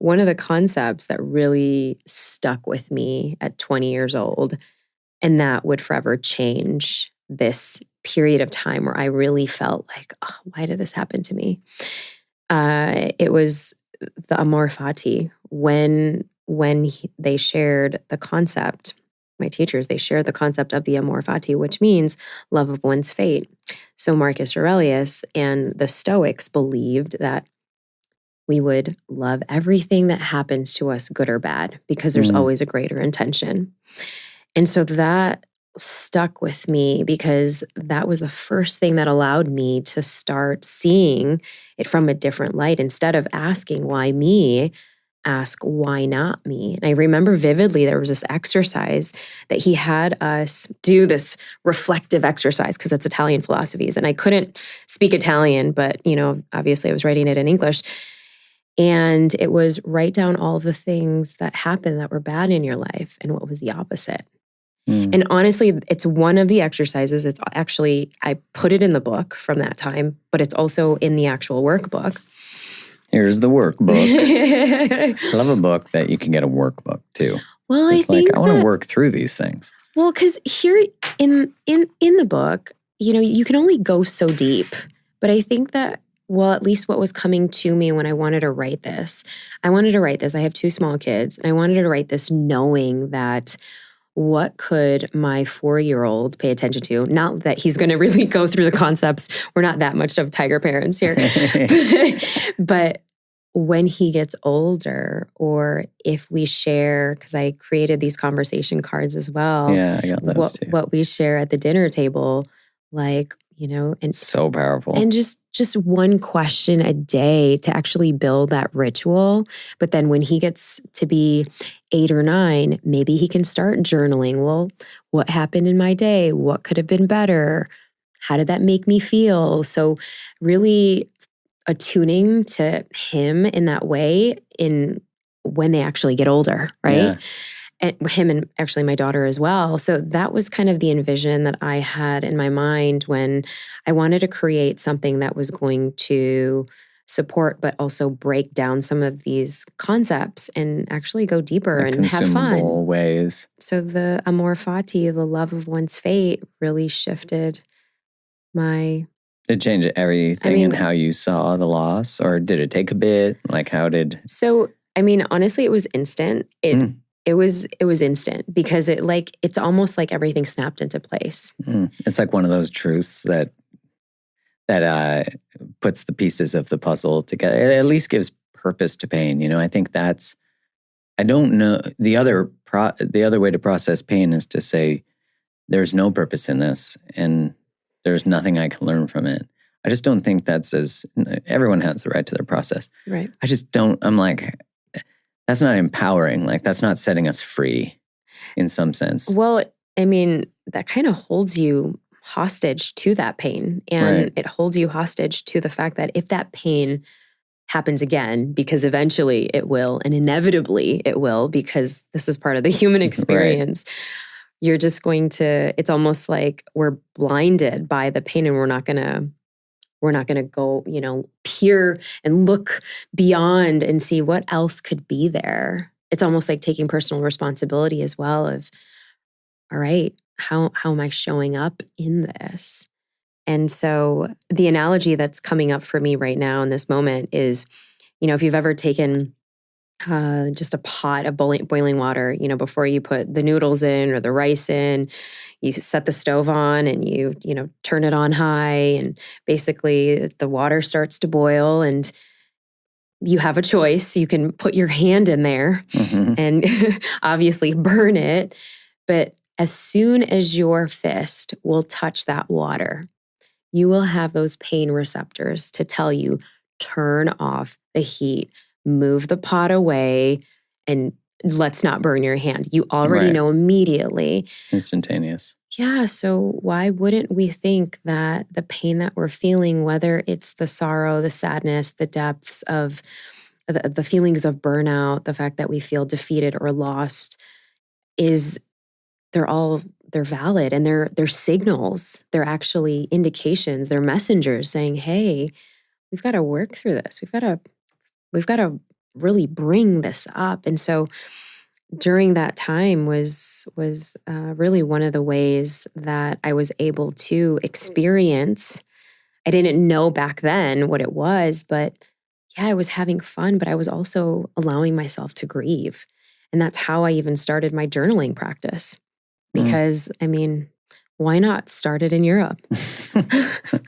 one of the concepts that really stuck with me at 20 years old, and that would forever change this period of time where I really felt like, oh, why did this happen to me? It was the amor fati. They shared the concept, my teachers, they shared the concept of the amor fati, which means love of one's fate. So Marcus Aurelius and the Stoics believed that we would love everything that happens to us, good or bad, because there's always a greater intention. And so that stuck with me because that was the first thing that allowed me to start seeing it from a different light. Instead of asking, why me? Ask, why not me? And I remember vividly there was this exercise that he had us do, this reflective exercise, because that's Italian philosophies. And I couldn't speak Italian, but, obviously I was writing it in English. And it was write down all of the things that happened that were bad in your life and what was the opposite. And honestly, it's one of the exercises. It's actually, I put it in the book from that time, but it's also in the actual workbook. Here's the workbook. I love a book that you can get a workbook too. Well, it's I want to work through these things. Well, because here in the book, you can only go so deep. But I think that, well, at least what was coming to me when I wanted to write this, I have 2 small kids, and I wanted to write this knowing that what could my 4-year-old pay attention to? Not that he's going to really go through the concepts. We're not that much of tiger parents here. But when he gets older, or if we share, because I created these conversation cards as well. Yeah, I got those too. What we share at the dinner table, and so powerful. And just one question a day to actually build that ritual. But then when he gets to be 8 or 9, maybe he can start journaling. Well, what happened in my day? What could have been better? How did that make me feel? So really attuning to him in that way when they actually get older, right? Yeah. And him and actually my daughter as well. So that was kind of the envision that I had in my mind when I wanted to create something that was going to support, but also break down some of these concepts and actually go deeper and have fun. Consumable ways. So the amor fati, the love of one's fate, really shifted my... Did it change everything in how you saw the loss? Or did it take a bit? So, honestly, it was instant. It was instant because it's almost like everything snapped into place. It's like one of those truths that puts the pieces of the puzzle together. It at least gives purpose to pain. I think that's, I don't know, the other way to process pain is to say, there's no purpose in this and there's nothing I can learn from it. I just don't think everyone has the right to their process. Right. I just don't, I'm like, that's not empowering. That's not setting us free in some sense. Well, that kind of holds you hostage to that pain. And It holds you hostage to the fact that if that pain happens again, because eventually it will, and inevitably it will, because this is part of the human experience, you're just going to, it's almost like we're blinded by the pain and we're not going to go, peer and look beyond and see what else could be there. It's almost like taking personal responsibility as well of, all right, how am I showing up in this? And so the analogy that's coming up for me right now in this moment is, if you've ever taken just a pot of boiling water, before you put the noodles in or the rice in, you set the stove on and you turn it on high, and basically the water starts to boil and you have a choice. You can put your hand in there and obviously burn it. But as soon as your fist will touch that water, you will have those pain receptors to tell you, turn off the heat, move the pot away, and let's not burn your hand. You already know immediately. Instantaneous. Yeah, so why wouldn't we think that the pain that we're feeling, whether it's the sorrow, the sadness, the depths of the feelings of burnout, the fact that we feel defeated or lost, they're valid, and they're signals. They're actually indications. They're messengers saying, hey, we've got to work through this. We've got to really bring this up. And so during that time was really one of the ways that I was able to experience. I didn't know back then what it was, but yeah, I was having fun, but I was also allowing myself to grieve. And that's how I even started my journaling practice. Because, I mean, why not start it in Europe?